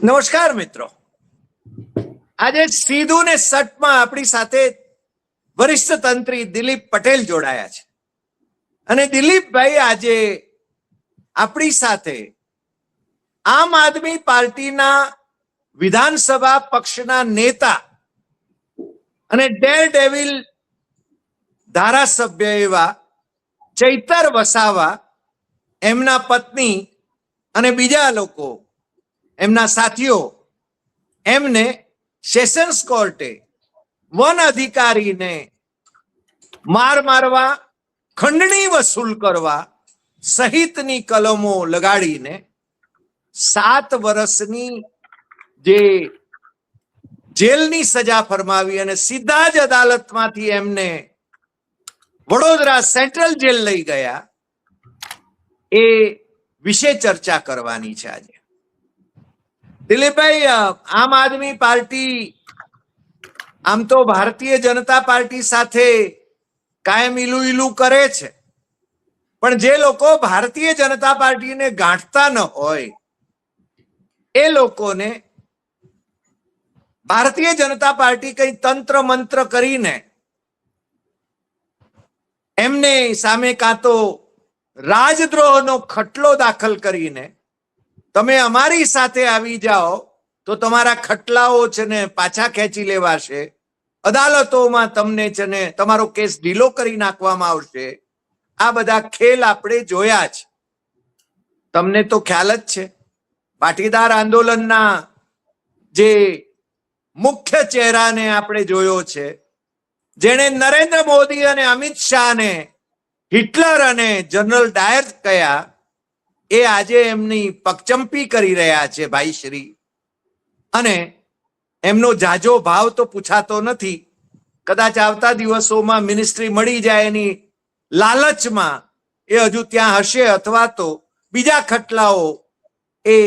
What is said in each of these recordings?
નમસ્કાર મિત્રો, આજે સીધું ને સટમાં આપણી સાથે વરિષ્ઠ તંત્રી દિલીપ પટેલ જોડાયા છે અને દિલીપભાઈ આજે આપણી સાથે આમ આદમી પાર્ટીના વિધાનસભા પક્ષના નેતા અને ડેર ડેવિલ ધારાસભ્ય એવા ચૈતર વસાવા, એમના પત્ની અને બીજા લોકો, એમના સાથીઓ, એમને સેશન્સ કોર્ટે વન અધિકારીને માર મારવા, ખંડણી વસૂલ કરવા સહિતની કલમો લગાડીને 7 વર્ષની જે જેલની સજા ફરમાવી અને સીધા જ અદાલતમાંથી એમને વડોદરા સેન્ટ્રલ જેલ લઈ ગયા. એ વિશે ચર્ચા કરવાની છે આજે. દિલીપભાઈ, આમ આદમી પાર્ટી આમ તો ભારતીય જનતા પાર્ટી સાથે કાયમ ઈલું કરે છે, પણ જે લોકો ભારતીય જનતા પાર્ટીને ગાંઠતા ન હોય એ લોકોને ભારતીય જનતા પાર્ટી કઈ તંત્ર મંત્ર કરીને એમને સામે કાં તો રાજદ્રોહનો ખટલો દાખલ કરીને તમે અમારી સાથે આવી જાઓ તો તમારા ખટલાઓ છે ને પાછા ખેંચી લેવાશે, અદાલતોમાં તમને છે ને તમારો કેસ ઢીલો કરી નાખવામાં આવશે. આ બધા ખેલ આપણે જોયા છે. તમને તો ખ્યાલ જ છે, પાટીદાર આંદોલનના જે મુખ્ય ચહેરાને આપણે જોયો છે, જેણે નરેન્દ્ર મોદી અને અમિત શાહને હિટલર અને જનરલ ડાયર કહ્યા, એ આજે એમની પગચંપી કરી રહ્યા છે ભાઈશ્રી. અને એમનો જાજો ભાવ તો પૂછાતો નથી. કદાચ આવતા દિવસોમાં મિનિસ્ટ્રી મળી જાય એની લાલચમાં એ હજુ ત્યાં હશે, અથવા તો બીજા ખટલાઓ એ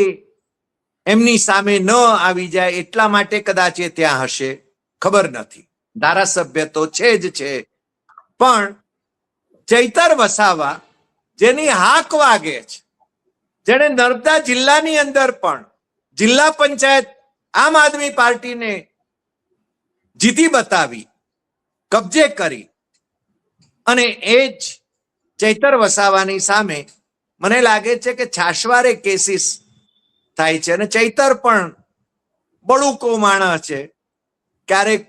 એમની સામે ન આવી જાય એટલા માટે કદાચ એ ત્યાં હશે, ખબર નથી. ધારાસભ્ય તો છે જ છે, પણ ચૈતર વસાવા જેની હાક વાગે છે, જેણે નર્મદા જિલ્લાની અંદર પણ જિલ્લા પંચાયત આમ આદમી પાર્ટીને જીતી બતાવી, કબજે કરી, અને એ જ ચૈતર વસાવાની સામે મને લાગે છે કે છાશવારે કેસીસ થાય છે. અને ચૈતર પણ બળુકો માણસ છે, ક્યારેક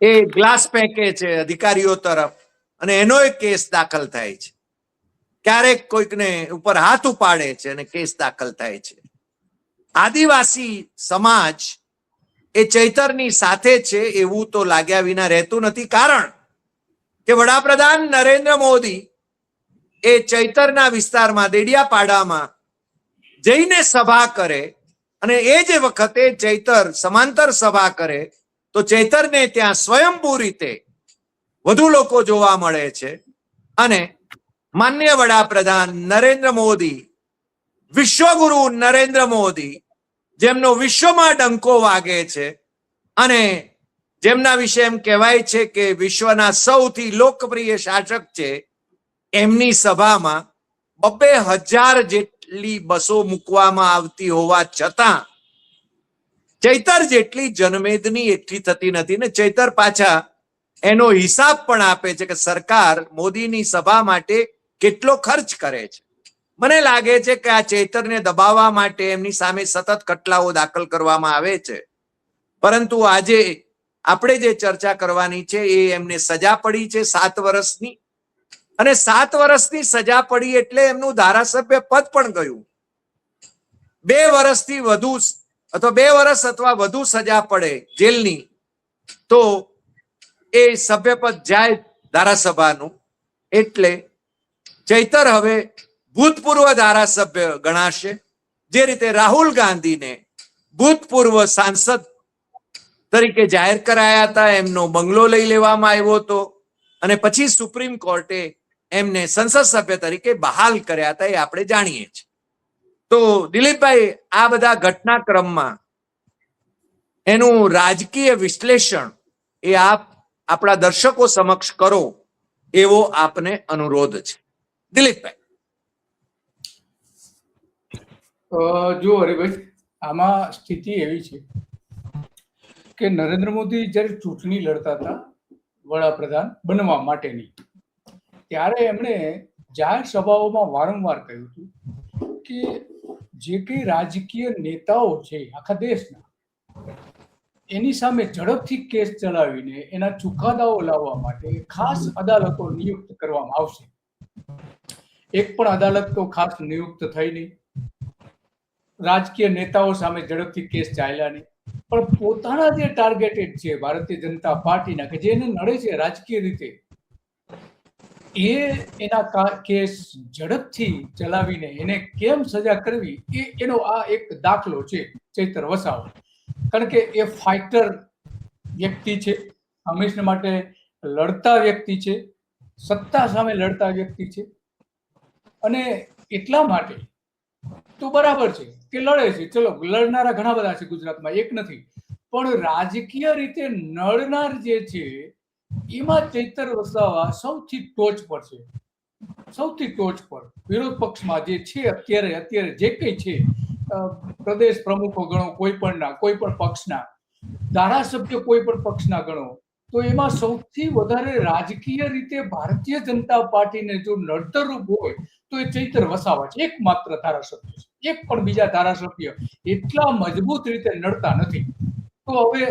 એ ગ્લાસ ફેંકે છે અધિકારીઓ તરફ અને એનો એક કેસ દાખલ થાય છે, ક્યારેક કોઈકને ઉપર હાથ ઉપાડે છે અને કેસ દાખલ થાય છે. આદિવાસી સમાજ એ ચૈતરની સાથે છે એવું તો લાગ્યા વિના રહેતું નથી, કારણ કે વડાપ્રધાન નરેન્દ્ર મોદી એ ચૈતરના વિસ્તારમાં દેડિયાપાડામાં જઈને સભા કરે અને એ જ વખતે ચૈતર સમાંતર સભા કરે તો ચૈતરને ત્યાં સ્વયંભૂ રીતે વધુ લોકો જોવા મળે છે. અને માનનીય વડાપ્રધાન નરેન્દ્ર મોદી, વિશ્વગુરુ નરેન્દ્ર મોદી, જેમનો વિશ્વમાં ડંકો વાગે છે અને જેમના વિશે એમ કહેવાય છે કે વિશ્વના સૌથી લોકપ્રિય શાસક છે, એમની સભામાં 2,000 જેટલી બસો મૂકવામાં આવતી હોવા છતાં ચૈતર જેટલી જનમેદની એકઠી થતી નથી. ને ચૈતર પાછા એનો હિસાબ પણ આપે છે કે સરકાર મોદીની સભા માટે કેટલો ખર્ચ કરે છે. મને લાગે છે કે આ ચૈતરને દબાવવા માટે એમની સામે સતત ખટલાઓ દાખલ કરવામાં આવે છે. પરંતુ આજે આપણે જે ચર્ચા કરવાની છે એ એમને સજા પડી છે 7 વર્ષની, અને 7 વર્ષની સજા પડી એટલે એમનું ધારાસભ્ય પદ પણ ગયું. 2 વર્ષથી વધુ અથવા 2 વર્ષ અથવા વધુ સજા પડે જેલની તો એ સભ્યપદ જાય ધારાસભાનું. એટલે ચૈતર હવે ભૂતપૂર્વ ધારાસભ્ય ગણાશે. જે રીતે રાહુલ ગાંધીને ભૂતપૂર્વ સાંસદ તરીકે જાહેર કરાયા હતા, એમનો બંગલો લઈ લેવામાં આવ્યો હતો અને પછી સુપ્રીમ કોર્ટે એમને સંસદ સભ્ય તરીકે બહાલ કર્યા હતા, એ આપણે જાણીએ છીએ. તો દિલીપભાઈ, આ બધા ઘટનાક્રમમાં એનું રાજકીય વિશ્લેષણ એ આપ આપણા દર્શકો સમક્ષ કરો એવો આપને અનુરોધ છે. દિલીપભાઈ. જો હરિભાઈ, આમાં સ્થિતિ એવી છે કે નરેન્દ્ર મોદી જ્યારે ચૂંટણી લડતા હતા વડાપ્રધાન બનવા માટેની, ત્યારે એમણે જાહેર સભાઓમાં વારંવાર કહ્યું હતું કે જે કંઈ રાજકીય નેતાઓ છે આખા દેશના, એની સામે ઝડપથી કેસ ચલાવીને એના ચુકાદાઓ લાવવા માટે ખાસ અદાલતો નિયુક્ત કરવામાં આવશે. એક પણ અદાલત તો ખાસ નિયુક્ત થઈ નહીં, રાજકીય નેતાઓ સામે ઝડપથી કેસ ચાલ્યા નહીં, પણ પોતાના જે ટાર્ગેટેડ છે ભારતીય જનતા પાર્ટીના, કે જેને નડે છે રાજકીય રીતે, એના કેસ ઝડપથી ચલાવીને એને કેમ સજા કરવી, એનો આ એક દાખલો છે ચૈતર વસાવા. કારણ કે એ ફાઇટર વ્યક્તિ છે, હંમેશા માટે લડતા વ્યક્તિ છે, સત્તા સામે લડતા વ્યક્તિ છે, અને એટલા માટે તો બરાબર છે કે લડે છે. ચલો, લડનારા ઘણા બધા છે ગુજરાતમાં, એક નથી, પણ રાજકીય રીતે નડનાર જે છે એમાં ચૈતર વસાવા સૌથી ટોચ પર છે, સૌથી ટોચ પર. વિરોધ પક્ષમાં જે છે અત્યારે જે કંઈ છે, પ્રદેશ પ્રમુખો ગણો કોઈ પણ પક્ષના, ધારાસભ્ય કોઈ પણ પક્ષના ગણો, તો એમાં સૌથી વધારે રાજકીય રીતે ભારતીય જનતા પાર્ટીને જો નડતરરૂપ હોય તો એ ચૈતર વસાવા છે. એકમાત્ર ધારાસભ્ય છે, એક પણ બીજા ધારાસભ્ય એટલા મજબૂત રીતે નડતા નથી. તો હવે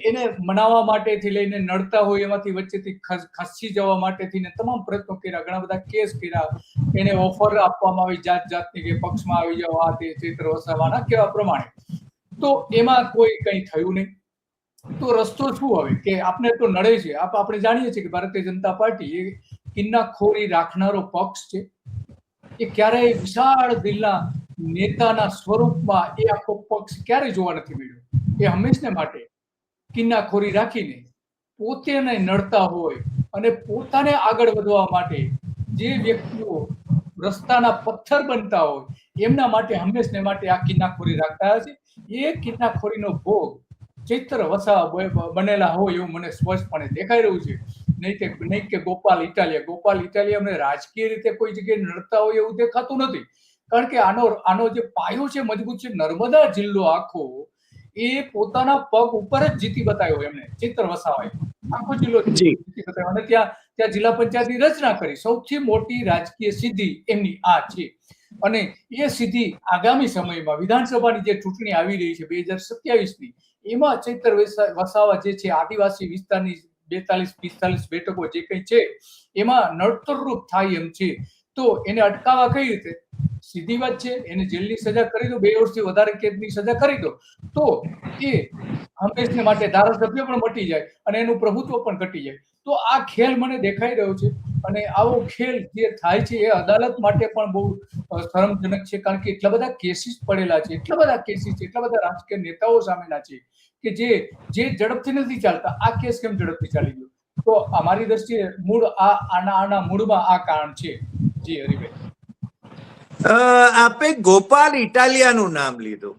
એને મનાવવા માટેથી લઈને નડતા હોય એમાંથી વચ્ચેથી ખસી જવા માટેથી તમામ પ્રયત્નો કર્યા, ઘણા બધા કેસ કર્યા, એને ઓફર આપવામાં આવી જાત જાતની કે પક્ષમાં આવી જાવ, આ તે ચૈતર વસાવાના કેવા પ્રમાણે. તો એમાં કોઈ કંઈ થયું નહીં. તો રસ્તો શું હવે કે આપણે તો નડે છે, આપણે જાણીએ છીએ કે ભારતીય જનતા પાર્ટી એ કિન્નાખોરી રાખનારો પક્ષ છે. એ ક્યારેય વિશાળ દિલના નેતાના સ્વરૂપમાં એ આખો પક્ષ ક્યારેય જોવા નથી મળ્યો. એ હંમેશને માટે કિન્નાખોરી રાખીને પોતેને નડતા હોય અને પોતાને આગળ વધવા માટે જે વ્યક્તિઓ રસ્તાના પથ્થર બનતા હોય એમના માટે હંમેશને માટે આ કિન્નાખોરી રાખતા છે. એ કિન્નાખોરીનો ભોગ ચૈતર વસાવા બનેલા હોય એવું મને સ્પષ્ટપણે દેખાઈ રહ્યું છે. નહીં કે ગોપાલ ઇટાલિયા અમને રાજકીય રીતે કોઈ જગ્યાએ નડતા હોય એવું દેખાતું નથી. કારણ કે આનો જે પાયો છે મજબૂત છે. નર્મદા જિલ્લો આખો એ પોતાના પગ ઉપર જ જીતી બતાવ્યો એમને, ચૈતર વસાવાએ આખો જિલ્લો જીતી બતાવ્યો, અને ત્યાં જિલ્લા પંચાયતની રચના કરી. સૌથી મોટી રાજકીય સિદ્ધિ એમની આ છે. અને એ સિદ્ધિ આગામી સમયમાં વિધાનસભાની જે ચૂંટણી આવી રહી છે 2027ની, એમાં ચૈતર વસાવા જે છે આદિવાસી વિસ્તારની 42-45 બેઠકો જે કંઈ છે એમાં નડતરરૂપ થાય એમ છે. તો એને અટકાવવા કઈ રીતે? સીધી વાત છે, એને જેલની સજા કરી દો, 2 વર્ષથી વધારે કેદની સજા કરી દો, તો એ હંમેશને માટે ધારાસભ્ય પણ મટી જાય અને એનું પ્રભુત્વ પણ ઘટી જાય. તો આ ખેલ મને દેખાઈ રહ્યો છે, અને આવો ખેલ જે થાય છે એ અદાલત માટે પણ બહુ શરમજનક છે. કારણ કે એટલા બધા કેસીસ પડેલા છે, એટલા બધા કેસીસ છે, એટલા બધા રાજકીય નેતાઓ સામેના છે કે જે ઝડપથી નથી ચાલતા. આ કેસ કેમ ઝડપથી ચાલી ગયો? તો અમારી દ્રષ્ટિએ આના મૂળમાં આ કારણ છે. જી હરિભાઈ, આપે ગોપાલ ઇટાલિયાનું નામ લીધું.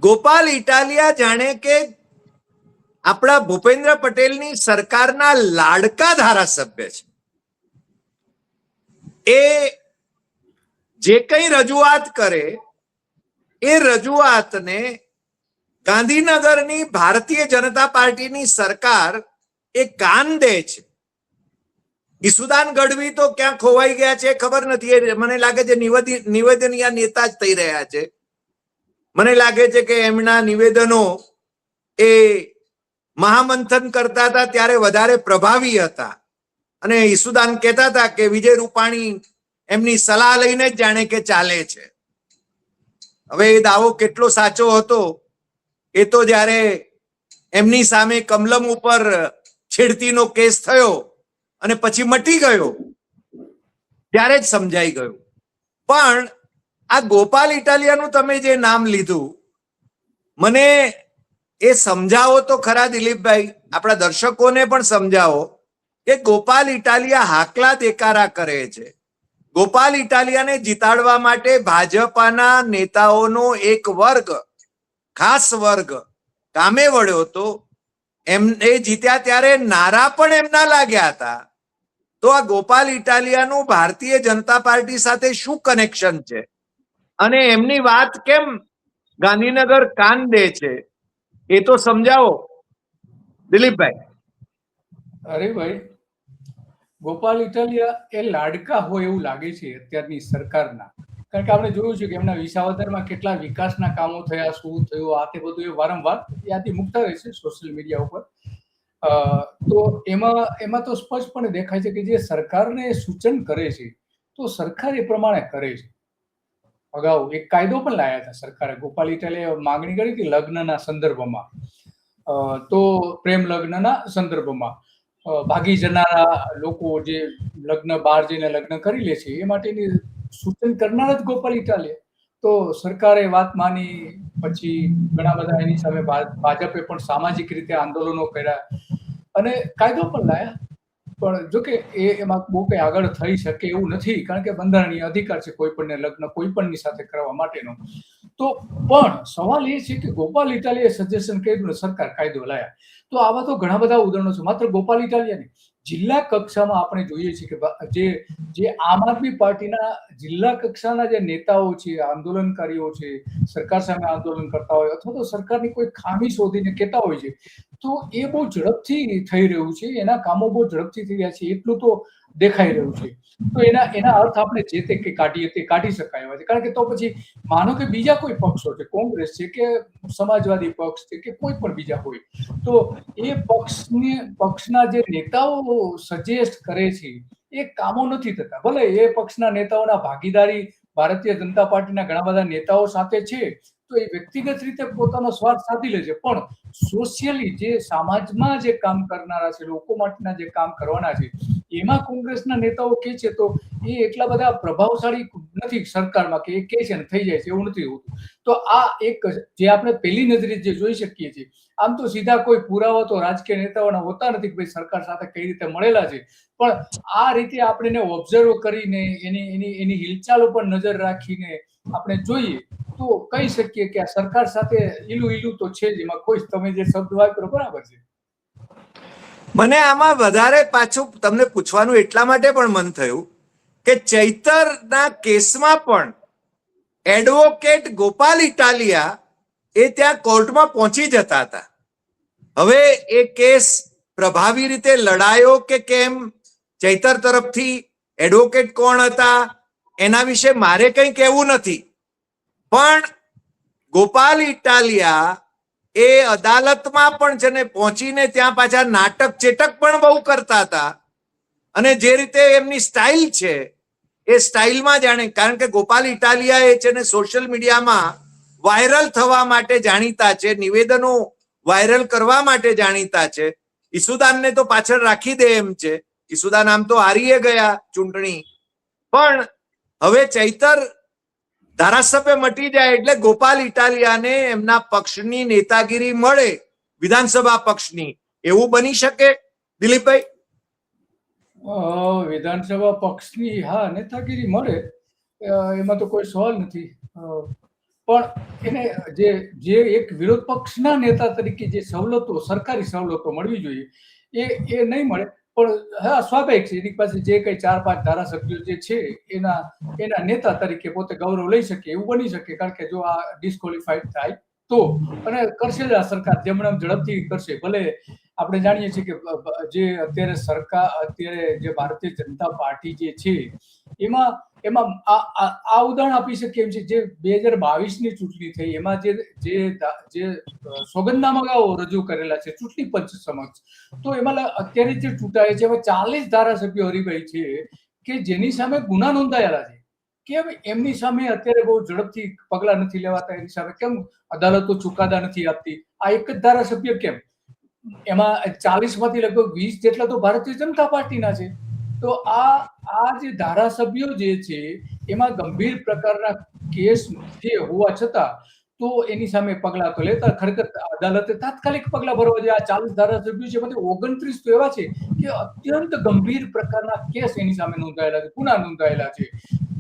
ગોપાલ ઇટાલિયા જાણે કે આપણા ભૂપેન્દ્ર પટેલની સરકારના લાડકા ધારાસભ્ય છે. એ જે કંઈ રજૂઆત કરે એ રજૂઆતને ગાંધીનગરની ભારતીય જનતા પાર્ટીની સરકાર એ કાન દે છે. ઈસુદાન ગઢવી તો ક્યાં ખોવાઈ ગયા છે ખબર નથી. મને લાગે છે નિવેદનીય નેતા જ થઈ રહ્યા છે. મને લાગે છે કે એમના નિવેદનો એ મહામંથન કરતા હતા ત્યારે વધારે પ્રભાવી હતા, અને ઈસુદાન કહેતા હતા કે વિજય રૂપાણી એમની સલાહ લઈને જ જાણે કે ચાલે છે. હવે એ દાવો કેટલો સાચો હતો એ તો જ્યારે એમની સામે કમલમ ઉપર છેડતીનો કેસ થયો અને પછી મટી ગયો ત્યારે જ સમજાઈ ગયું. પણ આ ગોપાલ ઇટાલિયાનું તમે જે નામ લીધું, મને એ સમજાવો તો ખરા દિલીપભાઈ, આપણા દર્શકોને પણ સમજાવો કે ગોપાલ ઇટાલિયા હાકલા દેકારા કરે છે. ગોપાલ ઇટાલિયાને જીતાડવા માટે ભાજપાના નેતાઓનો એક વર્ગ, ખાસ વર્ગ કામે વળ્યો હતો. એ જીત્યા ત્યારે નારા પણ એમના લાગ્યા હતા. તો આ ગોપાલ ઇટાલિયાનું ભારતીય જનતા પાર્ટી સાથે શું કનેક્શન છે અને એમની વાત કેમ ગાંધીનગર કાન દે છે, એ તો સમજાવો દિલીપભાઈ. અરે ભાઈ, ગોપાલ ઇટાલિયા એ લાડકા હોય એવું લાગે છે અત્યારની સરકારના. કારણ કે આપણે જોયું છે કે એમના વિસાવદરમાં કેટલા વિકાસના કામો થયા, શું થયું, આ તે બધું એ વારંવાર યાદી મૂકતા રહે છે સોશિયલ મીડિયા ઉપર. તો એમાં તો સ્પષ્ટપણે દેખાય છે કે જે સરકારને સૂચન કરે છે તો સરકાર એ પ્રમાણે કરે છે. અગાઉ એક કાયદો પણ લાયા હતા સરકારે. ગોપાલ ઇટાલિયાએ માંગણી કરી હતી લગ્નના સંદર્ભમાં, તો પ્રેમ લગ્નના સંદર્ભમાં ભાગી જનારા લોકો જે લગ્ન બહાર જઈને લગ્ન કરી લે છે એ માટેની સૂચન કરનાર જ ગોપાલ ઇટાલિયા. તો સરકારે વાત માની, પછી ઘણા બધા એની સામે ભાજપે પણ સામાજિક રીતે આંદોલનો કર્યા અને કાયદો પણ લાયા. પણ જો કે એમાં બહુ કઈ આગળ થઈ શકે એવું નથી, કારણ કે બંધારણીય અધિકાર છે કોઈ પણને લગ્ન કોઈ પણની સાથે કરવા માટેનો. તો પણ સવાલ એ છે કે ગોપાલ ઇટાલિયાએ સજેશન કર્યું ને સરકાર કાયદો લાયા. તો આવા તો ઘણા બધા ઉદાહરણો છે. માત્ર ગોપાલ ઇટાલિયા નહીં, જિલ્લા કક્ષામાં આપણે જોઈએ છીએ કે જે આમ આદમી પાર્ટીના જિલ્લા કક્ષાના જે નેતાઓ છે, આંદોલનકારીઓ છે, સરકાર સામે આંદોલન કરતા હોય અથવા તો સરકારની કોઈ ખામી શોધીને કહેતા હોય છે, તો એ બહુ ઝડપથી થઈ રહ્યું છે. એના કામો બહુ ઝડપથી થઈ રહ્યા છે એટલું તો દેખાઈ રહ્યું છે. તો એના અર્થ આપણે જે તે કે કાઢીએ તે કાઢી શકાય એવા છે. કારણ કે તો પછી માનો કે બીજા કોઈ પક્ષો છે, કોંગ્રેસ છે કે સમાજવાદી પક્ષ છે કે કોઈ પણ બીજા હોય, તો એ પક્ષના જે નેતાઓ સજેસ્ટ કરે છે એ કામો નથી થતા. ભલે એ પક્ષના નેતાઓના ભાગીદારી ભારતીય જનતા પાર્ટીના ઘણા બધા નેતાઓ સાથે છે, તો એ વ્યક્તિગત રીતે પોતાનો સ્વાર્થ સાધી લે છે, પણ સોશિયલી જે સમાજમાં જે કામ કરનારા છે, લોકો માટેના જે કામ કરવાના છે, એમાં કોંગ્રેસના નેતાઓ કે છે તો એ એટલા બધા પ્રભાવશાળી નથી સરકારમાં કે એ કે છે ને થઈ જાય છે, એવું નથી હોતું. તો આ એક જે આપણે પહેલી નજરે જે જોઈ શકીએ છીએ. આમ તો સીધા કોઈ પુરાવા તો રાજકીય નેતાઓના હોતા નથી કે ભાઈ સરકાર સાથે કઈ રીતે મળેલા છે, પણ આ રીતે આપણે એને ઓબ્ઝર્વ કરીને એની હિલચાલ ઉપર નજર રાખીને આપણે જોઈએ તો કહી શકીએ કે આ સરકાર સાથે ઈલું તો છે જ. એમાં કોઈ તમે જે શબ્દ વાપરો બરાબર છે. મને આમાં વધારે પાછું તમને પૂછવાનું એટલા માટે પણ મન થયું કે ચૈતરના કેસમાં પણ એડવોકેટ ગોપાલ ઇટાલિયા એ ત્યાં કોર્ટમાં પહોંચી જતા હતા. હવે એ કેસ પ્રભાવી રીતે લડાયો કે કેમ, ચૈતર તરફથી એડવોકેટ કોણ હતા એના વિશે મારે કંઈ કહેવું નથી, પણ ગોપાલ ઇટાલિયા એ અદાલતમાં પણ છે ને પહોંચીને ત્યાં પાછા નાટક ચેટક પણ બહુ કરતા હતા. અને જે રીતે એમની સ્ટાઇલ છે એ સ્ટાઇલમાં જાણે, કારણ કે ગોપાલ ઇટાલિયા એ છે ને સોશિયલ મીડિયામાં વાયરલ થવા માટે જાણીતા છે, નિવેદનો વાયરલ કરવા માટે જાણીતા છે. ઈસુદાનને તો પાછળ રાખી દે એમ છે, ઈસુદાન આમ તો હારીએ ગયા ચૂંટણી, પણ હવે ચૈતર ધારાસભ્ય મટી જાય એટલે ગોપાલ ઇટાલિયાને એમના પક્ષની નેતાગીરી મળે, વિધાનસભા પક્ષની, એવું બની શકે દિલીપભાઈ? વિધાનસભા પક્ષની હા નેતાગીરી મળે, એમાં તો કોઈ સવાલ નથી. પણ એને જે એક વિરોધ પક્ષના નેતા તરીકે જે સવલતો, સરકારી સવલતો મળવી જોઈએ એ નહીં મળે. પણ હા, સ્વાભાવિક છે, એની પાસે જે કઈ 4-5 ધારાસભ્યો જે છે એના નેતા તરીકે પોતે ગૌરવ લઈ શકે એવું બની શકે. કારણ કે જો આ ડિસ્કોલિફાઈડ થાય તો, અને કરશે જ આ સરકાર, જેમણે ઝડપથી કરશે. ભલે આપણે જાણીએ છીએ કે જે અત્યારે સરકાર, અત્યારે જે ભારતીય જનતા પાર્ટી જે છે એમાં આ ઉદાહરણ આપી શકીએ એમ છે. જે 2022ની ચૂંટણી થઈ એમાં જે સોગંદનામાઓ રજૂ કરેલા છે ચૂંટણી પંચ સમક્ષ, તો એમાં અત્યારે જે ચૂંટાય છે એમાં 40 ધારાસભ્યો હરીભાઈ છે કે જેની સામે ગુના નોંધાયેલા છે. કેમ એમની સામે અત્યારે બહુ ઝડપથી પગલા નથી લેવાતા? એની સામે કેમ અદાલતો ચુકાદા નથી આપતી? આ એક જ ધારાસભ્ય કેમ? એમાં 40માંથી લગભગ 20 જેટલા તો ભારતીય જનતા પાર્ટીના છે. તો આ જે ધારાસભ્યો જે છે એમાં ગંભીર પ્રકારના કેસ છે હોવા છતાં તો એની સામે પગલા તો લેતા, ખરેખર અદાલતે તાત્કાલિક પગલા ભરવા જોઈએ. આ 40 ધારાસભ્યો છે, એમાંથી 29 તો એવા છે કે અત્યંત ગંભીર પ્રકારના કેસ એની સામે નોંધાયેલા છે, ગુના નોંધાયેલા છે.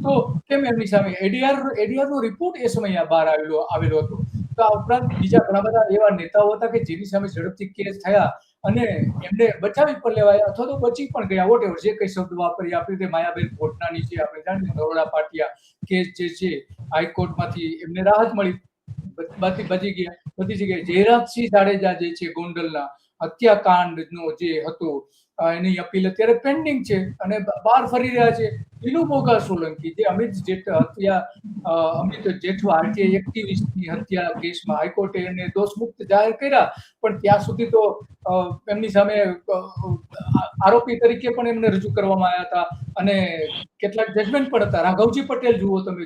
તો કેમ એમની સામે એડીઆર નો રિપોર્ટ એ સમયે બહાર આવેલો હતો. તો આ ઉપરાંત બીજા ઘણા બધા એવા નેતાઓ હતા કે જેની સામે ઝડપથી કેસ થયા અને એમને બચાવી પણ લેવાયા અથવા તો બચી પણ ગયા, વોટેવર જે કઈ શબ્દ વાપરી. આપણી રીતે માયાબેન ભોટનાની છે, આપણે જાણીએ નરોડા પાટિયા કેસ જે છે હાઈકોર્ટમાંથી એમને રાહત મળી, બચી ગયા બધી જગ્યાએ. જયરાજસિંહ જાડેજા જે છે ગોંડલના હત્યાકાંડનો જે હતો એની અપીલ અત્યારે પેન્ડિંગ છે અને બહાર ફરી રહ્યા છે. વિનુ મોગા સોલંકી જે અમિત જેઠવા આરટીઆઈ એક્ટિવિસ્ટની હત્યા કેસમાં હાઈકોર્ટે એને દોષમુક્ત જાહેર કર્યા, પણ ત્યાં સુધી તો એમની સામે આરોપી તરીકે પણ એમને રજૂ કરવામાં આવ્યા હતા અને કેટલાક જજમેન્ટ પણ હતા. રાઘવજી પટેલ જુઓ તમે,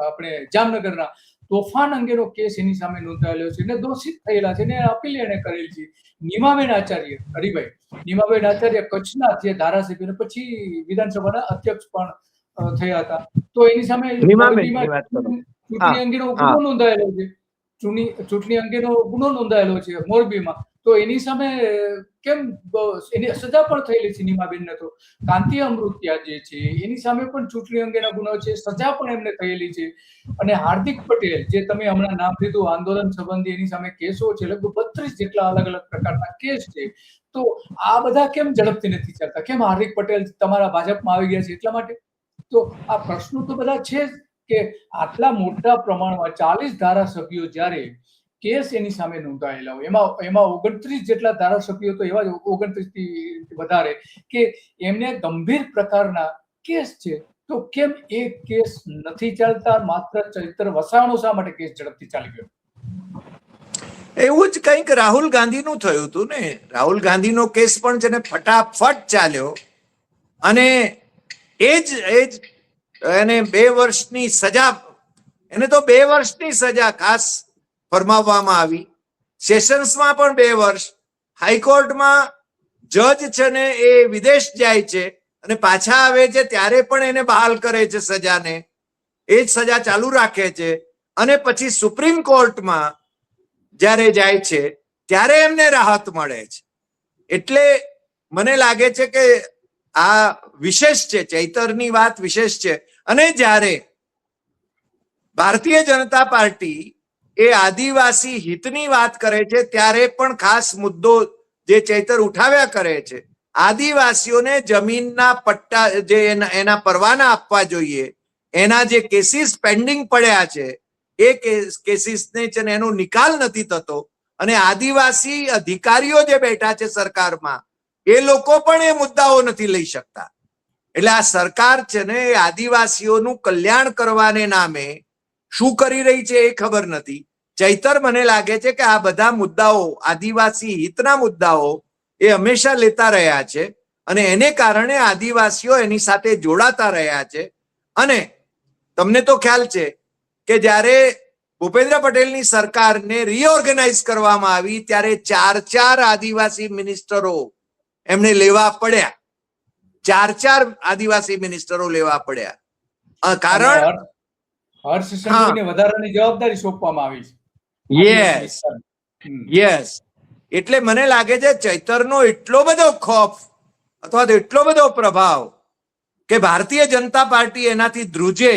આપણે જામનગરના તોફાન અંગેનો કેસ એની સામે નોંધાયેલો છે અને દોષિત થયેલા છે અને અપીલ એને કરેલી છે. નીમાબેન આચાર્ય, હરિભાઈ નીમાબેન આચાર્ય કચ્છના જે ધારાસભ્ય પછી વિધાનસભાના અધ્યક્ષ પણ થયા હતા, તો એની સામે ચૂંટણી અંગેનો ગુનો નોંધાયેલો છે. ચૂંટણી અંગેનો ગુનો નોંધાયેલો છે મોરબીમાં, તો એની સામે કેમ એની સજા પણ થયેલી છે નીમાબેનને. તો કાંતિ અમૃતિયા જે છે એની સામે પણ ચૂંટણી અંગેના ગુનો છે, સજા પણ એમને થયેલી છે. અને હાર્દિક પટેલ જે તમે હમણાં નામ લીધું, આંદોલન સંબંધી એની સામે કેસો છે, લગભગ 32 જેટલા અલગ અલગ પ્રકારના કેસ છે. તો આ બધા કેમ ઝડપથી નથી ચાલતા? કેમ હાર્દિક પટેલ તમારા ભાજપમાં આવી ગયા છે એટલા માટે? તો આ પ્રશ્નો તો બધા છે જ કે આટલા મોટા પ્રમાણમાં 40 ધારાસભ્યો જ્યારે કેસ એની સામે નોંધાયેલા હોય, એમાં 29 જેટલા ધારાસભ્યો તો એવા 29 થી વધારે કે એમને ગંભીર પ્રકારના કેસ છે, તો કેમ એ કેસ નથી ચાલતા? માત્ર ચૈતર વસાવાનો શા માટે કેસ ઝડપથી ચાલી ગયો? એવું જ કંઈક રાહુલ ગાંધીનું થયું હતું ને. રાહુલ ગાંધીનો કેસ પણ છે ને ફટાફટ ચાલ્યો અને એ જ એને 2 વર્ષની સજા, એને તો 2 વર્ષની સજા ખાસ ફરમાવવામાં આવી. સેશન્સમાં પણ 2 વર્ષ, હાઈકોર્ટમાં જજ છે ને એ વિદેશ જાય છે અને પાછા આવે છે ત્યારે પણ એને બહાલ કરે છે સજાને, એ જ સજા ચાલુ રાખે છે. અને પછી સુપ્રીમ કોર્ટમાં જ્યારે જાય છે ત્યારે એમને રાહત મળે છે. એટલે મને લાગે છે કે આ વિશેષ છે, ચૈતરની વાત વિશેષ છે. અને જ્યારે ભારતીય જનતા પાર્ટી એ આદિવાસી હિતની વાત કરે છે ત્યારે પણ ખાસ મુદ્દો જે ચૈતર ઉઠાવ્યા કરે છે, આદિવાસીઓને જમીનના પટ્ટા જે એના પરવાના આપવા જોઈએ, એના જે કેસીસ પેન્ડિંગ પડ્યા છે એ કેસીસને છે ને એનો નિકાલ નથી થતો અને આદિવાસી અધિકારીઓ જે બેઠા છે સરકારમાં એ લોકો પણ એ મુદ્દાઓ નથી લઈ શકતા. એટલે આ સરકાર છે ને એ આદિવાસીઓનું કલ્યાણ કરવાને નામે શું કરી રહી છે એ ખબર નથી. ચૈતર મને લાગે છે કે આ બધા મુદ્દાઓ, આદિવાસી હિતના મુદ્દાઓ એ હંમેશા લેતા રહ્યા છે અને એને કારણે આદિવાસીઓ એની સાથે જોડાતા રહ્યા છે. અને તમને તો ખ્યાલ છે કે જ્યારે ભૂપેન્દ્ર પટેલની સરકારને રીઓર્ગેનાઇઝ કરવામાં આવી ત્યારે 4 આદિવાસી મિનિસ્ટરો એમને લેવા પડ્યા. 4 આદિવાસી મિનિસ્ટરો લેવા પડ્યા. કારણ હર્ષ સંઘવીને વધારાની જવાબદારી સોંપવામાં આવી છે. યસ. એટલે મને લાગે છે ચૈતરનો એટલો બધો ખોફ અથવા તો એટલો બધો પ્રભાવ કે ભારતીય જનતા પાર્ટી એનાથી ધ્રુજે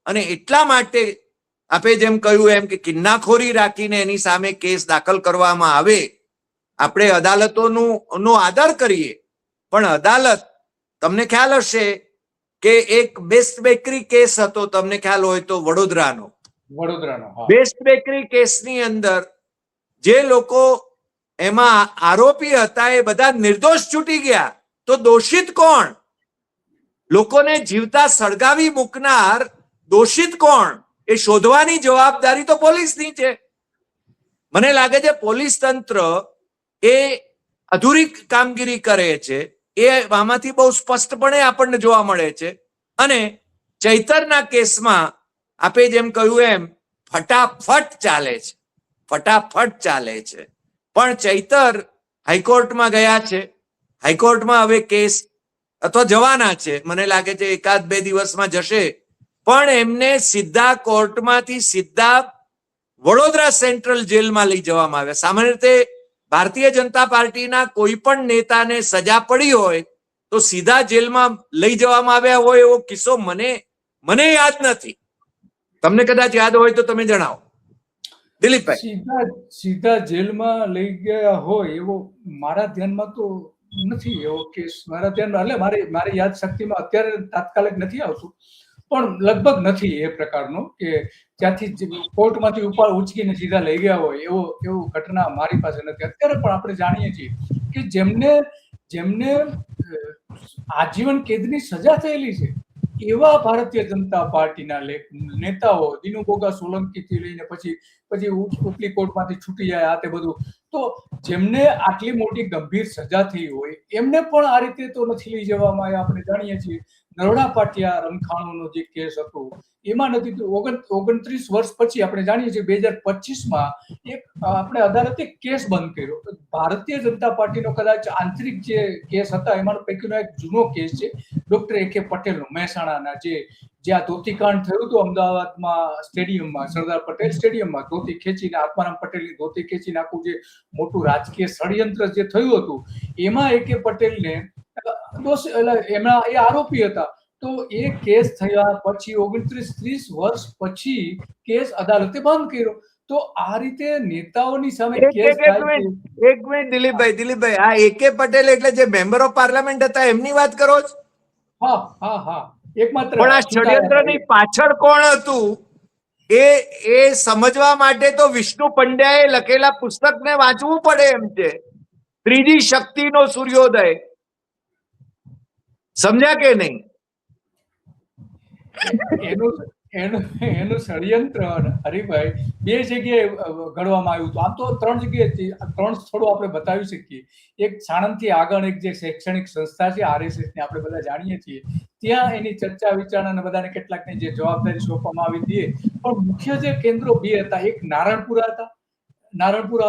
અને એટલા માટે આપે જેમ કહ્યું એમ કે કિન્નાખોરી રાખીને એની સામે કેસ દાખલ કરવામાં આવે. આપણે અદાલતોનો આદર કરીએ, પણ અદાલત, તમને ખ્યાલ હશે કે એક બેસ્ટ બેકરી કેસ હતો, તમને ખ્યાલ હોય તો વડોદરાનો બેસ્ટ બેકરી કેસની અંદર જે લોકો એમાં આરોપી હતા એ બધા નિર્દોષ છૂટી ગયા. તો દોષિત કોણ? લોકોને જીવતા સળગાવી મૂકનાર દોષિત કોણ? એ શોધવાની જવાબદારી તો પોલીસની છે. મને લાગે છે પોલીસ તંત્ર એ અધૂરી કામગીરી કરે છે. એ આમાંથી બહુ સ્પષ્ટપણે આપણને જોવા મળે છે. અને ચૈતરના કેસમાં આપે જેમ કહ્યું એમ ફટાફટ ચાલે છે, ફટાફટ ચાલે છે. પણ ચૈતર હાઈકોર્ટમાં ગયા છે, હાઈકોર્ટમાં હવે કેસ અથવા જવાના છે, મને લાગે છે 1-2 દિવસમાં જશે. પણ એમને સીધા કોર્ટમાંથી સીધા વડોદરા સેન્ટ્રલ જેલમાં લઈ જવામાં આવ્યા. સામાન્ય રીતે ભારતીય જનતા પાર્ટીના કોઈ પણ નેતાને સજા પડી હોય તો સીધા જેલમાં લઈ જવામાં આવ્યા હોય એવો કિસ્સો મને યાદ નથી. તમને કદાચ યાદ હોય તો તમે જણાવો દિલીપભાઈ. સીધા જેલમાં લઈ ગયા હોય એવો મારા ધ્યાનમાં તો નથી એવો કેસ. મારા ધ્યાનમાં એટલે મારી યાદ શક્તિમાં અત્યારે તાત્કાલિક નથી આવતું. પણ લગભગ નથી એ પ્રકારનું કે ત્યાંથી કોર્ટમાંથી ઉચકીને સીધા લઈ ગયા હોય એવું ઘટના મારી પાસે નથી. અત્યારે પણ આપણે જાણીએ છીએ કે જેમને આજીવન કેદની સજા થયેલી છે એવા ભારતીય જનતા પાર્ટીના નેતાઓ દિનુ બોગા સોલંકી થી લઈને પછી ઉપલી કોર્ટમાંથી છૂટી જાય આ તે બધું, તો જેમને આટલી મોટી ગંભીર સજા થઈ હોય એમને પણ આ રીતે તો નથી લઈ જવામાં આવ્યા. આપણે જાણીએ છીએ નરોડા પાટિયા રમખાણોનો જે કેસ હતો એમાં નથી. 29 વર્ષ પછી આપણે જાણીએ છીએ 2025માં એક આપણે અદાલતે કેસ બંધ કર્યો. ભારતીય જનતા પાર્ટીનો કદાચ આંતરિક જે કેસ હતા એમાંનો પૈકીનો એક જૂનો કેસ છે ડોક્ટર AK પટેલનો, મહેસાણાના, જ્યાં ધોતીકાંડ થયું હતું અમદાવાદમાં સ્ટેડિયમમાં, સરદાર પટેલ સ્ટેડિયમમાં ધોતી ખેંચીને, આત્મારામ પટેલની ધોતી ખેંચીને આખું જે મોટું રાજકીય ષડયંત્ર જે થયું હતું એમાં AK પટેલને એમના એ આરોપી હતા. તો એ કેસ થયા પછી 29-30 વર્ષ પછી કેસ અદાલતે બંધ કર્યો. તો આ રીતે નેતાઓની સામે કેસ થાય છે. એક મિનિટ દિલીપભાઈ, આ AK પટેલ એટલે જે મેમ્બર ઓફ પાર્લામેન્ટ હતા એમની વાત કરો છો? હા, એકમાત્ર. પણ આ ષડયંત્રની પાછળ કોણ હતું એ સમજવા માટે તો વિષ્ણુ પંડ્યાએ લખેલા પુસ્તકને વાંચવું પડે એમ છે, ત્રીજી શક્તિનો સૂર્યોદય. સમજ્યા કે નહીં? એનું ષડયંત્ર હરિભાઈ બે જગ્યાએ ઘડવામાં આવ્યું હતું. આમ તો 3 જગ્યાએ 3 સ્થળો આપણે બતાવી શકીએ. એક સાણંદથી આગળ એક જે શૈક્ષણિક સંસ્થા છે RSS ને આપણે બધા જાણીએ છીએ, ત્યાં એની ચર્ચા વિચારણા અને બધાને કેટલાકની જે જવાબદારી સોંપવામાં આવી હતી. પણ મુખ્ય જે કેન્દ્રો 2 હતા, એક નારણપુરા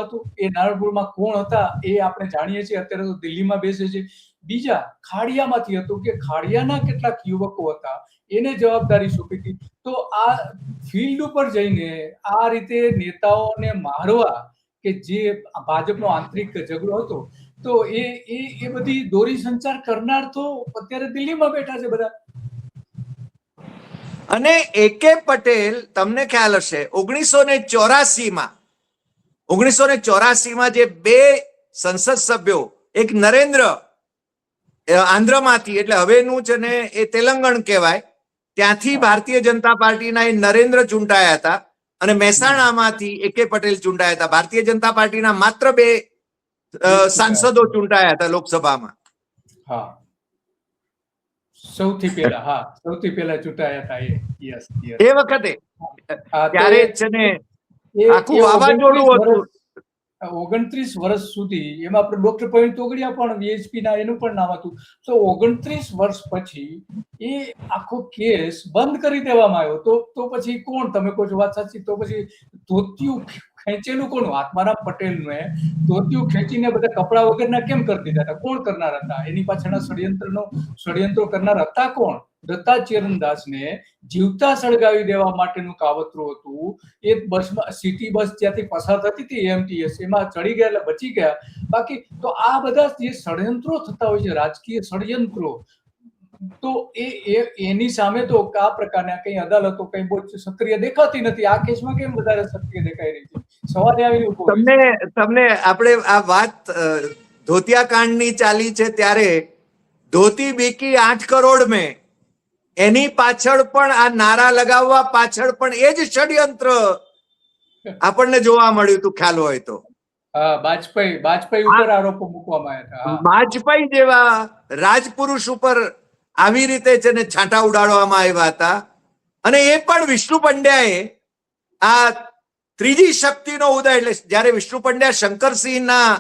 હતું. એ નારણપુરમાં કોણ હતા એ આપણે જાણીએ છીએ, અત્યારે તો દિલ્હીમાં બેસે છે. બીજા ખાડિયામાંથી હતું કે ખાડિયાના કેટલાક યુવકો હતા એને જવાબદારી સોંપી હતી. તો આ ફિલ્ડ ઉપર જઈને આ રીતે નેતાઓને મારવા કે જે ભાજપનો આંતરિક ઝઘડો હતો, તો એ બધી દોરી સંચાર કરનાર તો અત્યારે દિલ્હીમાં બેઠા છે બધા. અને AK પટેલ, તમને ખ્યાલ હશે 1984માં જે 2 સંસદ સભ્યો, એક નરેન્દ્ર આંધ્રમાંથી, એટલે હવેનું છે ને એ તેલંગણ કહેવાય, ત્યાંથી ભારતીય જનતા પાર્ટીના એ નરેન્દ્ર ચૂંટાયા હતા, અને મહેસાણામાંથી AK પટેલ ચૂંટાયા હતા. ભારતીય જનતા પાર્ટીના માત્ર 2 સાંસદો ચૂંટાયા હતા લોકસભામાં. સૌથી પહેલા ચૂંટાયા હતા એ વખતે. ત્યારે છે ને આખું વાવાઝોડું હતું. 29 વર્ષ સુધી એમાં આપણે ડોક્ટર પ્રવીણ તોગડિયા પણ VHP ના એનું પણ નામ હતું. તો 29 વર્ષ પછી એ આખો કેસ બંધ કરી દેવામાં આવ્યો. તો પછી કોણ? તમે કહો છો વાત સાચી. તો પછી ધોતિયું ખેંચેલું કોણ? આત્મારામ પટેલને ધોતિયું ખેંચીને બધા કપડા વગરના કેમ કરી દીધા હતા? કોણ કરનાર હતા? એની પાછળના ષડયંત્રો કરનાર હતા કોણ? દત્તા ચેરનદાસને જીવતા સળગાવી દેવા માટેનું કાવતરું હતું. એ બસમાં, સિટી બસ જ્યાંથી પસાર થતી હતી AMTS, એમાં ચડી ગયા એટલે બચી ગયા. બાકી તો આ બધા જે ષડયંત્રો થતા હોય છે, રાજકીય ષડયંત્રો, તો એની સામે તો આ પ્રકારના કઈ અદાલતો કઈ બહુ સક્રિય દેખાતી નથી. આ કેસમાં કેમ વધારે સક્રિય દેખાઈ રહી છે? સવાલ આવી ઉભો. તમને આપણે આ વાત ધોતિયા કાંડની ચાલી છે ત્યારે ધોતી બીકી 8 કરોડ મેં, એની પાછળ પણ આ નારા લગાવવા પાછળ પણ એ જ ષડયંત્ર આપણને જોવા મળ્યું હતું, ખ્યાલ હોય તો. વાજપેયી ઉપર આરોપો મૂકવામાં આવ્યા હતા. વાજપેયી જેવા રાજપુરુષ ઉપર આવી રીતે છે ને છાંટા ઉડાડવામાં આવ્યા હતા. અને એ પણ વિષ્ણુ પંડ્યાએ આ ત્રીજી શક્તિનો ઉદય, એટલે જયારે વિષ્ણુ પંડ્યા શંકરસિંહના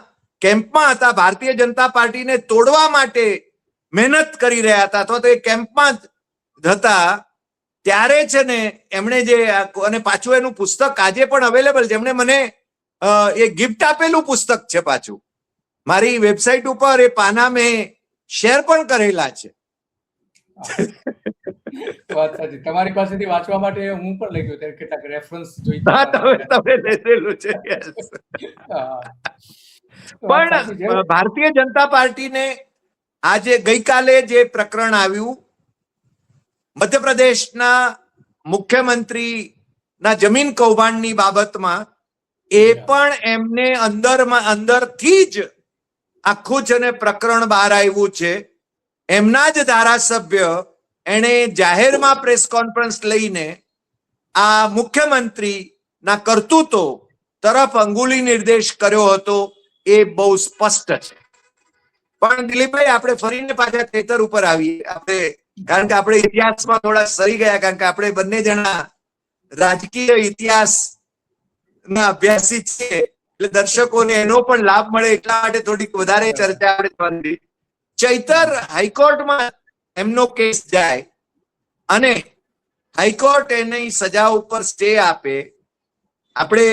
કેમ્પમાં હતા, ભારતીય જનતા પાર્ટીને તોડવા માટે મહેનત કરી રહ્યા હતા, અથવા તો એ કેમ્પમાં હતા, ત્યારે છે ને એમણે જે, અને પાછું એનું પુસ્તક આજે પણ અવેલેબલ છે, એમણે મને એ ગિફ્ટ આપેલું પુસ્તક છે પાછું. મારી વેબસાઇટ ઉપર એ પાના મેં શેર પણ કરેલા છે. વાત સાચી. તમારી પાસેથી વાંચવા માટે હું પણ લઈ ગયો, ત્યારે કેટલાક રેફરન્સ જોઈતા. તમે લીધેલું છે. પણ ભારતીય જનતા પાર્ટીને આજે ગઈકાલે જે પ્રકરણ આવ્યું, મધ્યપ્રદેશના મુખ્યમંત્રીના જમીન કૌભાંડની બાબતમાં, એ પણ એમને અંદરથી જ આખું છે ને પ્રકરણ બહાર આવ્યું છે. એમના જ ધારાસભ્ય એણે જાહેરમાં પ્રેસ કોન્ફરન્સ લઈને આ મુખ્યમંત્રીના કરતૂતો તરફ અંગુલી નિર્દેશ કર્યો હતો એ બહુ સ્પષ્ટ છે. પણ દિલીપભાઈ, આપણે ફરીને પાછા ખેતર ઉપર આવીએ. આપણે કારણ કે આપણે ઇતિહાસમાં થોડા સરી ગયા, કારણ કે આપણે બંને જણા રાજકીય ઇતિહાસ ના અભ્યાસી છે, એટલે દર્શકોને એનો પણ લાભ મળે એટલા માટે થોડીક વધારે ચર્ચા આપણે કરી. ચૈતર હાઈકોર્ટમાં એમનો કેસ જાય અને હાઈકોર્ટ એની સજા ઉપર સ્ટે આપે. આપણે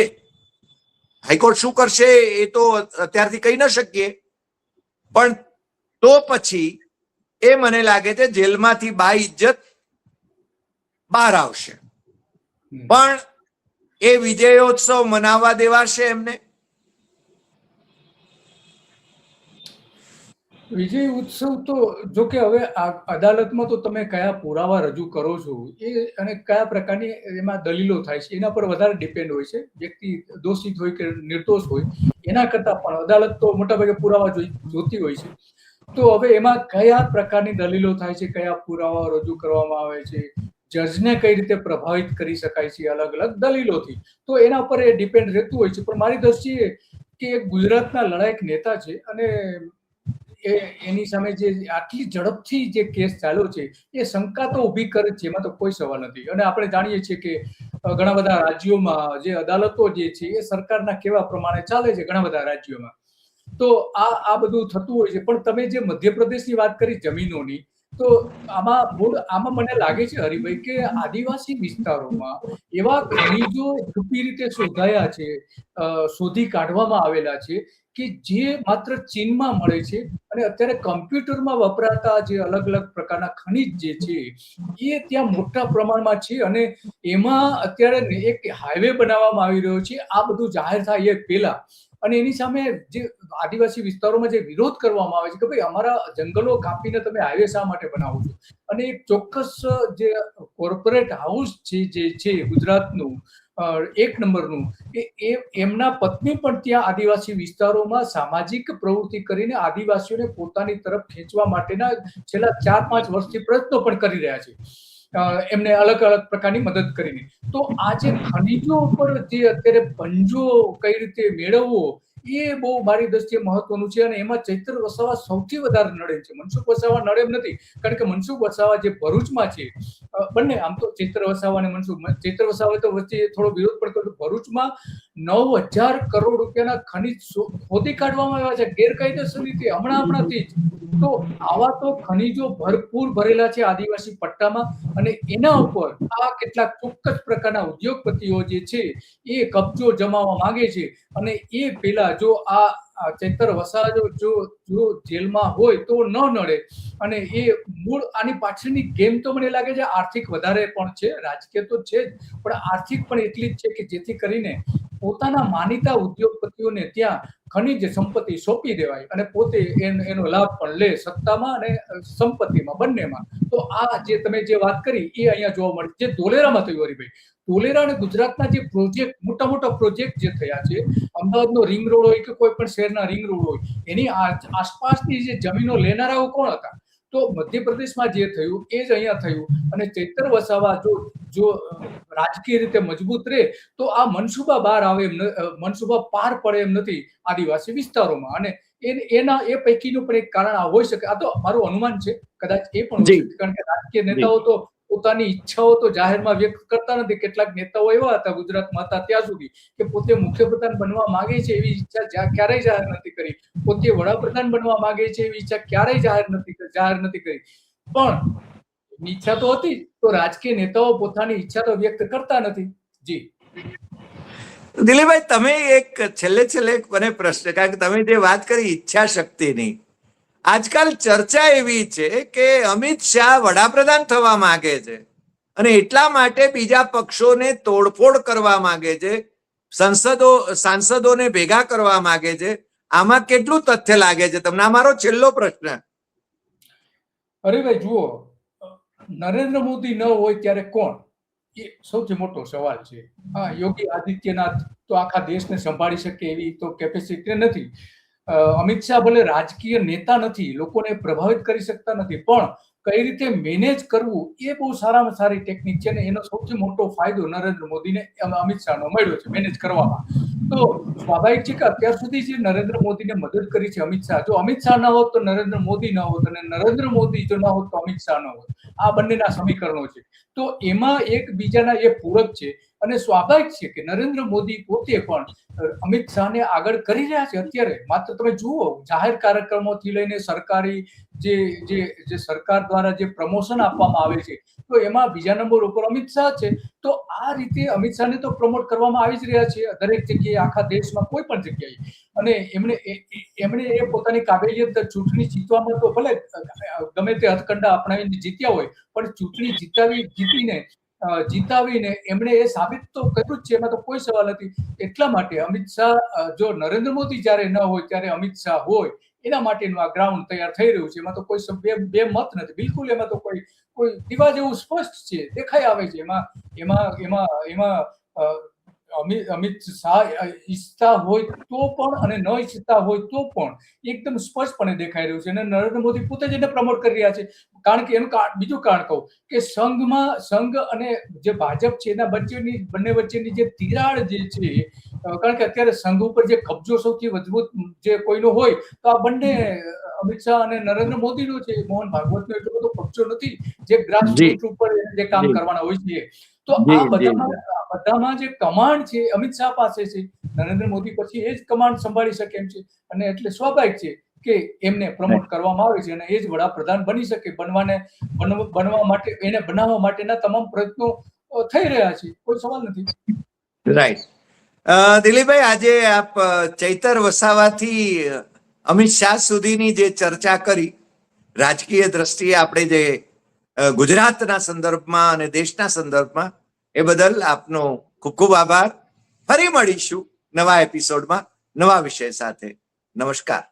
હાઈકોર્ટ શું કરશે એ તો અત્યારથી કહી ન શકીએ, પણ તો પછી એ મને લાગે છે જેલમાંથી બાઇજ્જત બહાર આવશે. પણ એ વિજયોત્સવ મનાવવા દેવાશે એમને? વિજય ઉત્સવ તો જો કે હવે અદાલતમાં તો તમે કયા પુરાવા રજૂ કરો છો એ અને કયા પ્રકારની એમાં દલીલો થાય છે એના પર વધારે ડિપેન્ડ હોય છે. વ્યક્તિ દોષિત હોય કે નિર્દોષ હોય એના કરતા પણ અદાલત તો મોટાભાગે પુરાવા જોતી હોય છે. તો હવે એમાં કયા પ્રકારની દલીલો થાય છે, કયા પુરાવા રજૂ કરવામાં આવે છે, જજને કઈ રીતે પ્રભાવિત કરી શકાય છે અલગ અલગ દલીલોથી, તો એના પર એ ડિપેન્ડ રહેતું હોય છે. પણ મારી દ્રષ્ટિએ કે ગુજરાતના લડાયક નેતા છે અને એની સામે જે આટલી ઝડપથી જે કેસ ચાલ્યો છે એ શંકા તો ઊભી કરે છે, એમાં તો કોઈ સવાલ નથી. અને આપણે જાણીએ છીએ કે ઘણા બધા રાજ્યોમાં જે અદાલતો જે છે એ સરકારના કેવા પ્રમાણે ચાલે છે ઘણા બધા રાજ્યોમાં. તો આ બધું થતું હોય છે. પણ તમે જે મધ્યપ્રદેશની વાત કરી જમીનોની, તો આમાં મને લાગે છે હરિભાઈ કે આદિવાસી વિસ્તારોમાં એવા ખનીજો છુપી રીતે શોધાયા છે, શોધી કાઢવામાં આવેલા છે કે જે માત્ર ચીનમાં મળે છે. અને અત્યારે કમ્પ્યુટરમાં વપરાતા જે અલગ અલગ પ્રકારના ખનીજ જે છે એ ત્યાં મોટા પ્રમાણમાં છે. અને એમાં અત્યારે એક હાઈવે બનાવવામાં આવી રહ્યો છે આ બધું જાહેર થાય એ પહેલા. અને એની સામે જે આદિવાસી વિસ્તારોમાં જે વિરોધ કરવામાં આવે છે કે ભાઈ અમારા જંગલો કાપીને તમે હાઈવે શા માટે બનાવો છો, અને એક ચોક્કસ જે કોર્પોરેટ હાઉસ છે જે છે ગુજરાતનું 1 નંબરનું, એમના પત્ની પણ ત્યાં આદિવાસી વિસ્તારોમાં સામાજિક પ્રવૃત્તિ કરીને આદિવાસીઓને પોતાની તરફ ખેંચવા માટેના છેલ્લા 4-5 વર્ષથી પ્રયત્નો પણ કરી રહ્યા છે, એમને અલગ અલગ પ્રકારની મદદ કરીને. તો આ જે ખનીજો ઉપર જે અત્યારે પંજો કઈ રીતે મેળવવો એ બહુ મારી દ્રષ્ટિએ મહત્વનું છે. અને એમાં ચૈતર વસાવા સૌથી વધારે નડે છે. મનસુખ વસાવા નડે એમ નથી, કારણ કે મનસુખ વસાવા જે ભરૂચમાં છે, બંને આમ તો ચૈતર વસાવા અને ચૈતર વસાવા તો વચ્ચે થોડો વિરોધ પણ કર્યો. ભરૂચમાં 9,000 કરોડ રૂપિયાના ખનીજ ખોદી કાઢવામાં આવ્યા છે ગેરકાયદેસર રીતે હમણાંથી જ. તો આવા તો ખનીજો ભરપૂર ભરેલા છે આદિવાસી પટ્ટામાં, અને એના ઉપર આ કેટલાક ચોક્કસ પ્રકારના ઉદ્યોગપતિઓ જે છે એ કબજો જમાવવા માંગે છે. અને એ પેલા જો આ ચૈતર વસાવા જો જેલમાં હોય તો ન નડે. અને એ મૂળ આની પાછળની ગેમ તો મને લાગે છે આર્થિક વધારે પણ છે, રાજકીય તો છે જ, પણ આર્થિક પણ એટલી જ છે કે જેથી કરીને પોતાના માનીતા ઉદ્યોગપતિઓને ત્યાં ખનીજ સંપત્તિ સોંપી દેવાય અને પોતે એનો લાભ પણ લે, સત્તામાં અને સંપત્તિમાં બંનેમાં. તો આ જે તમે જે વાત કરી એ અહીંયા જોવા મળે જે ધોલેરામાં થયું. હરિભાઈ, ધોલેરા અને ગુજરાતના જે પ્રોજેક્ટ મોટા પ્રોજેક્ટ જે થયા છે, અમદાવાદનો રિંગ રોડ હોય કે કોઈ પણ શહેરના રિંગ રોડ હોય, એની આસપાસની જે જમીનો લેનારાઓ કોણ હતા? તો મધ્યપ્રદેશમાં જે થયું એ જ અહીંયા થયું. અને ચૈતર વસાવા જો રાજકીય રીતે મજબૂત રહે તો આ મનસુબા બહાર આવે એમ, મનસુબા પાર પડે એમ નથી આદિવાસી વિસ્તારોમાં. અને એના એ પૈકીનું પણ એક કારણ આ હોઈ શકે. આ તો મારું અનુમાન છે, કદાચ એ પણ હોઈ શકે, કારણ કે રાજકીય નેતાઓ તો પોતાની ઈચ્છાઓ તો જાહેરમાં વ્યક્ત કરતા નથી. કેટલાક નેતાઓ એવા હતા ગુજરાતમાં હતા ત્યાં સુધી કે પોતે મુખ્યપ્રધાન બનવા માંગે છે એવી ઈચ્છા ક્યારેય જાહેર નથી કરી, પોતે વડાપ્રધાન બનવા માંગે છે એવી ઈચ્છા ક્યારેય જાહેર નથી કરી. પણ ઈચ્છા તો હતી, તો રાજકીય નેતાઓ પોતાની ઈચ્છા તો વ્યક્ત કરતા નથી. જી દિલીપભાઈ, તમે એક છેલ્લે મને પ્રશ્ન, કારણ કે તમે જે વાત કરી ઈચ્છા શક્તિની, આજકાલ ચર્ચા એવી છે કે અમિત શાહ વડાપ્રધાન થવા માંગે છે અને એટલા માટે બીજા પક્ષોને તોડફોડ કરવા માંગે છે, સાંસદોને ભેગા કરવા માંગે છે. આમાં કેટલું તથ્ય લાગે છે તમને? આ મારો છેલ્લો પ્રશ્ન. અરે ભાઈ જુઓ, નરેન્દ્ર મોદી ન હોય ત્યારે કોણ, એ સૌથી મોટો સવાલ છે. હા, યોગી આદિત્યનાથ તો આખા દેશને સંભાળી શકે એવી તો કેપેસિટી નથી. અમિત શાહ ભલે રાજકીય નેતા નથી, લોકોને પ્રભાવિત કરી શકતા નથી, પણ કઈ રીતે મેનેજ કરવું એ બહુ સારામાં સારી ટેકનિક છે, ને એનો સૌથી મોટો ફાયદો નરેન્દ્ર મોદીને અમિત શાહનો મળ્યો છે મેનેજ કરવામાં. તો સ્વાભાવિક છે કે અત્યાર સુધી જે નરેન્દ્ર મોદીને મદદ કરી છે અમિત શાહ, જો અમિત શાહ ન હોત તો નરેન્દ્ર મોદી ન હોત, અને નરેન્દ્ર મોદી જો ન હોત તો અમિત શાહ ન હોત. આ બંનેના સમીકરણો છે. તો એમાં એકબીજાના એ પૂરક છે, અને સ્વાભાવિક છે કે નરેન્દ્ર મોદી પોતે પણ અમિત શાહને આગળ કરી રહ્યા છે. અત્યારે માત્ર તમે જુઓ, જાહેર કાર્યક્રમોથી લઈને સરકારી જે સરકાર દ્વારા જે પ્રમોશન આપવામાં આવે છે, તો એમાં બીજા નંબર ઉપર અમિત શાહ છે. તો આ રીતે અમિત શાહને તો પ્રમોટ કરવામાં આવી જ રહ્યા છે દરેક જગ્યાએ, આખા દેશમાં કોઈ પણ જગ્યાએ. અને એમણે એ પોતાની કાબેલિયત ચૂંટણી જીતવામાં તો ભલે ગમે તે હથકંડા અપનાવીને જીત્યા હોય, પણ ચૂંટણી જીતાવીને એમણે એ સાબિત તો કર્યું જ છે, એમાં તો કોઈ સવાલ નથી. એટલા માટે અમિત શાહ, જો નરેન્દ્ર મોદી જ્યારે ન હોય ત્યારે અમિત શાહ હોય, એના માટેનું આ ગ્રાઉન્ડ તૈયાર થઈ રહ્યું છે. એમાં તો કોઈ બે મત નથી, બિલકુલ. એમાં તો કોઈ દીવા જેવું સ્પષ્ટ છે, દેખાઈ આવે છે. એમાં અમિત શાહ ઈચ્છતા હોય તો પણ અને ન ઈચ્છતા હોય તો પણ એકદમ સ્પષ્ટપણે દેખાઈ રહ્યું છે. અને નરેન્દ્ર મોદી પોતે જ એને પ્રમોટ કરી રહ્યા છે. કારણ કે એનું બીજું કારણ કહું કે સંઘ અને જે ભાજપ છે એના બંને વચ્ચેની જે તિરાડ જે છે, કારણ કે અત્યારે સંઘ ઉપર જે કબજો સૌથી મજબૂત જે કોઈનો હોય તો આ બંને અમિત શાહ અને નરેન્દ્ર મોદીનો છે. મોહન ભાગવતનો એટલો બધો કબજો નથી જે ગ્રાસરૂટ ઉપર જે કામ કરવાના હોય છે. તો આ બધામાં જે કમાન્ડ છે અમિત શાહ પાસે છે. નરેન્દ્ર મોદી પછી એ જ કમાન્ડ સંભાળી શકે એમ છે, અને એટલે સ્વાભાવિક છે કે એમને પ્રમોટ કરવામાં આવે છે, અને એ જ વડાપ્રધાન બની શકે. બનવા માટે, એને બનાવવા માટેના તમામ પ્રયત્નો થઈ રહ્યા છે, કોઈ સવાલ નથી. રાઈટ. દિલીપભાઈ, આજે આપ ચૈતર વસાવાથી અમિત શાહ સુધીની જે ચર્ચા કરી, રાજકીય દ્રષ્ટિએ આપણે જે ગુજરાતના સંદર્ભમાં અને દેશના સંદર્ભમાં, એ બદલ આપનો ખૂબ ખૂબ આભાર. ફરી મળીશું નવા એપિસોડમાં નવા વિષય સાથે. નમસ્કાર.